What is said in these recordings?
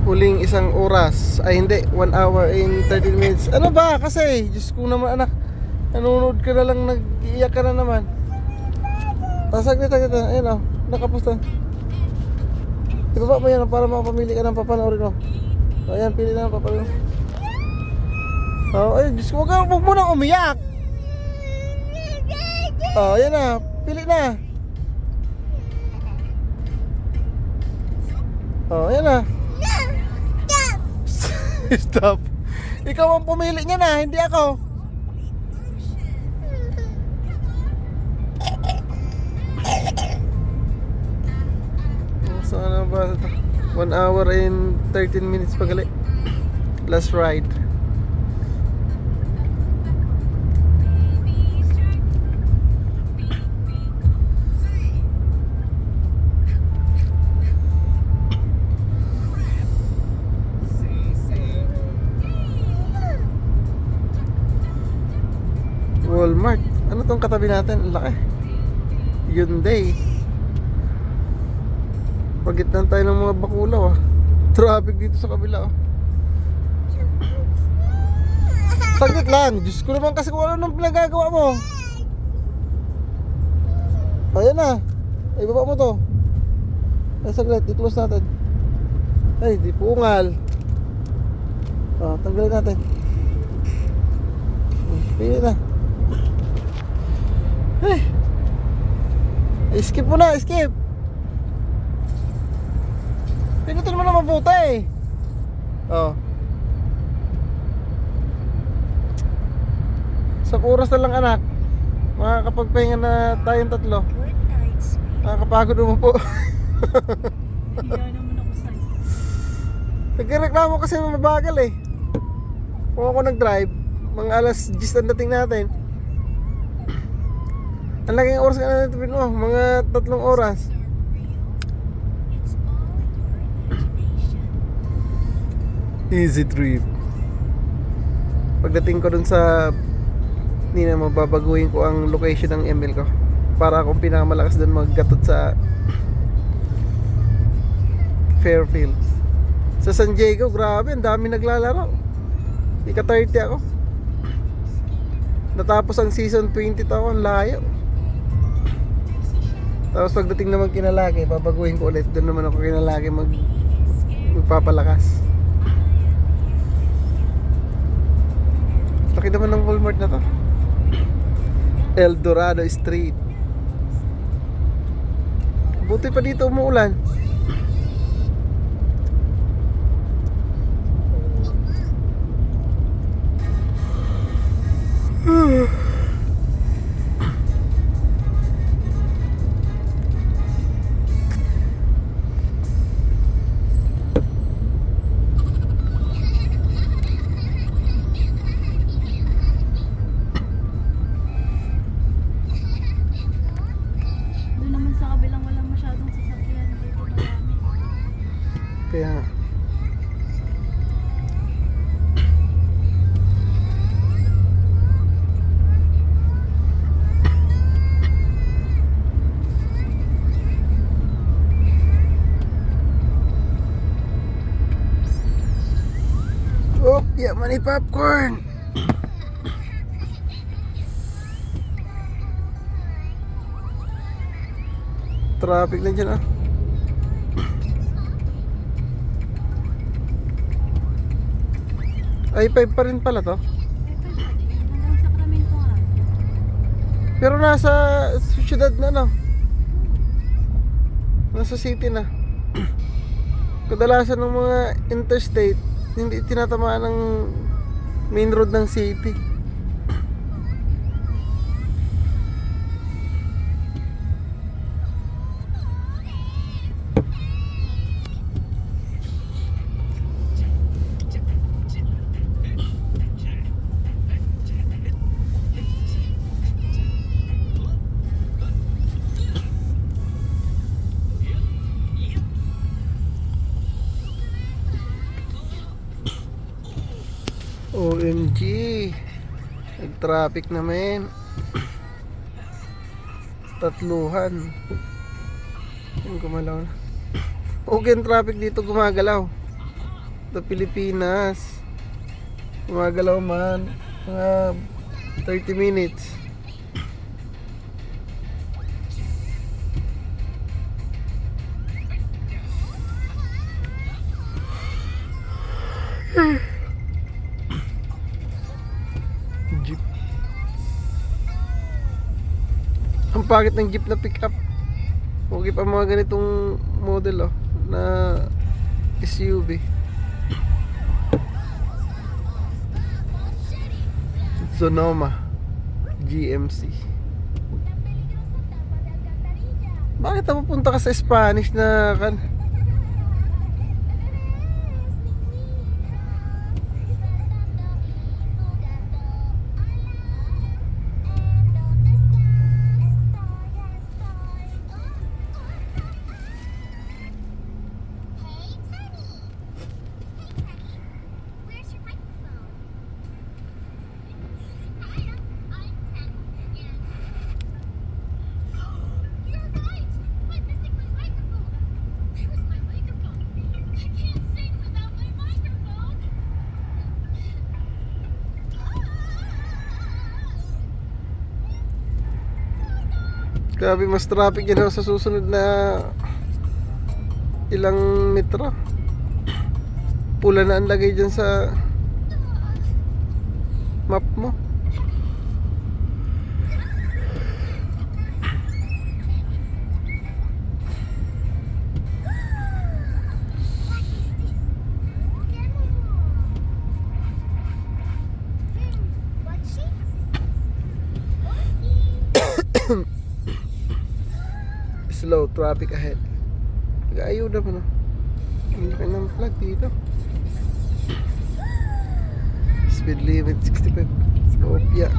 Huling isang oras. Ay hindi, 1 hour and 13 minutes. Ano ba kasi? Diyos ko naman anak. Nanonood ka na lang, nag-iiyak ka na naman. Saglit kita. Ayun o, nakapost na. Ibaba mo yan para makapamili ka ng papanoorin mo. Ayan, pili na ng papanoorin mo. Ay, Diyos ko, huwag mo nang umiyak. Ayan na, pili na. Ayan na. Stop. Ikaw ang pumili niya na, hindi ako. Saan na ba ito? 1 hour and 13 minutes pagali. Last ride. Walmart. Ano tong katabi natin? Ang laki. Hyundai. Pagitnan tayo ng mga bakulaw ah. Traffic dito sa kabila oh. Saglit lang. Diyos ko naman kasi kung ano nang pinagagawa mo. Ayan na. Ay baba mo to. Ay saglit. I-close natin. Ay di pungal. Tanggalin natin. Pili na. Ay. Skip mo na. Skip. Pinutin mo na mabuti eh. Sa oras na lang anak. Makakapagpahinga na tayong tatlo. Nakakapagod mo po. Hiya naman ako sa'yo. Nagreklamo kasi mabagal eh. Kung ako nag-drive, mga alas 10 ang dating natin. Ang laging oras ka na natin mo, mga 3 oras. Easy trip. Pagdating ko dun sa Nina mo, babaguhin ko ang location ng ML ko para akong pinakamalakas dun maggatot sa Fairfield. Sa San Diego, grabe, ang dami naglalaro. Ika 30 ako. Natapos ang season 20 ako, ang layo. Tapos pagdating naman kinalaki, babaguhin ko ulit. Doon naman ako kinalaki magpapalakas. Laki naman ng Walmart na to. El Dorado Street. Buti pa dito umuulan. Doon naman sa kabilang walang masyadong sasakyan. Dito marami. Kaya nga. Oh, yaman ni popcorn. Traffic na dyan ah. I-5 pa rin pala to. Hanggang Sacramento nga. Pero nasa syudad na no. Nasa city na. Kadalasan ng mga interstate hindi tinatamaan ng main road ng city. OMG, nag-traffic naman. Tatluhan. Yung gumalaw na. Okay, ang traffic dito gumagalaw. the Pilipinas. Gumagalaw man. Mga 30 minutes. Jeep. Ang pangit ng jeep na pickup. Okay pa mga ganitong model na SUV. Sonoma GMC. Bakit napupunta ka sa Spanish na kan? Grabe, mas traffic yan sa susunod na ilang metro. Pula na ang lagay dyan sa map mo. Slow traffic ahead. Nag-ayuda pa, no? Ang laki ng flag dito. Speed limit 65. Oh, yeah.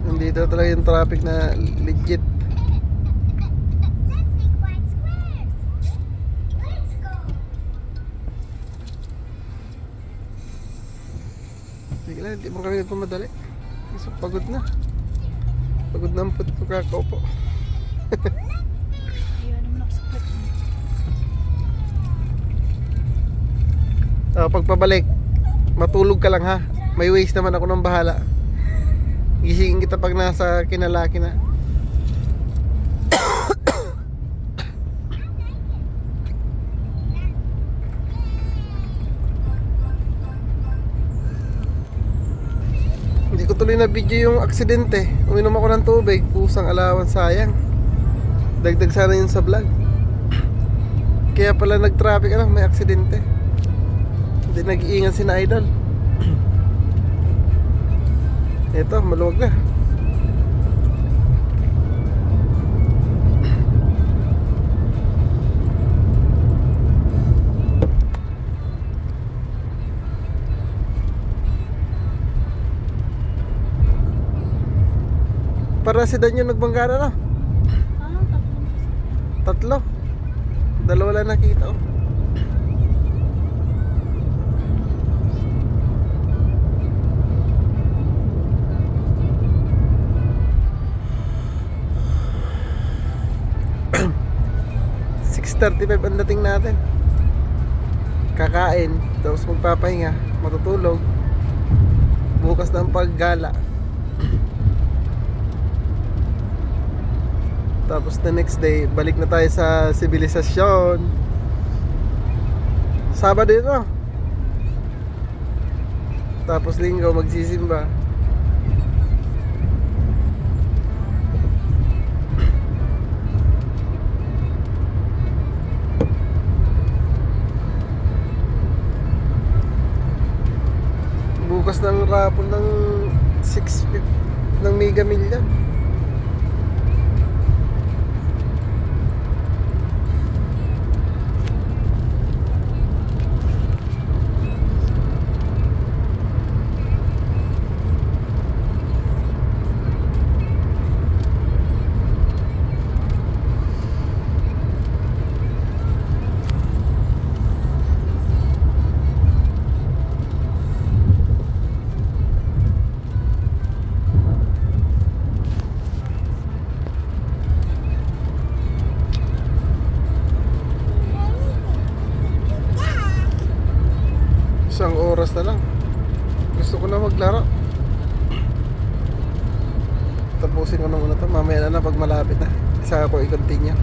Nandito talaga yung traffic na legit. Sige lang, hindi mo kami pumadali. Kasi pagod na. Pagod na ang put ko kakaupo. Iyan naman ako sa pet. Pagpabalik, matulog ka lang ha. May ways naman ako ng bahala. Gisingin kita pag nasa Kinalaki na. Hindi ko tuloy na video yung aksidente. Uminom ako ng tubig, pusang alawan, sayang. Dagdag sana yun sa vlog. Kaya pala nag-traffic, may aksidente. Hindi nag-iingat si na Idol. Ito, maluwag na. Para sedan yung nagbangga na. Tatlong sasakyan. Tatlo. Dalawa lang nakita. 6:35 ang dating natin. Kakain, tapos magpapahinga, matutulog. Bukas na ang paggala. Tapos the next day, balik na tayo sa sibilisasyon. Sabado yun, no? Tapos linggo, magsisimba. Bukas ng rapon ng 6 ng Mega Million. Isang oras na lang. Gusto ko na maglaro. Tapusin ko na muna to. Mamaya na pag malapit na. Isa ako i-continue.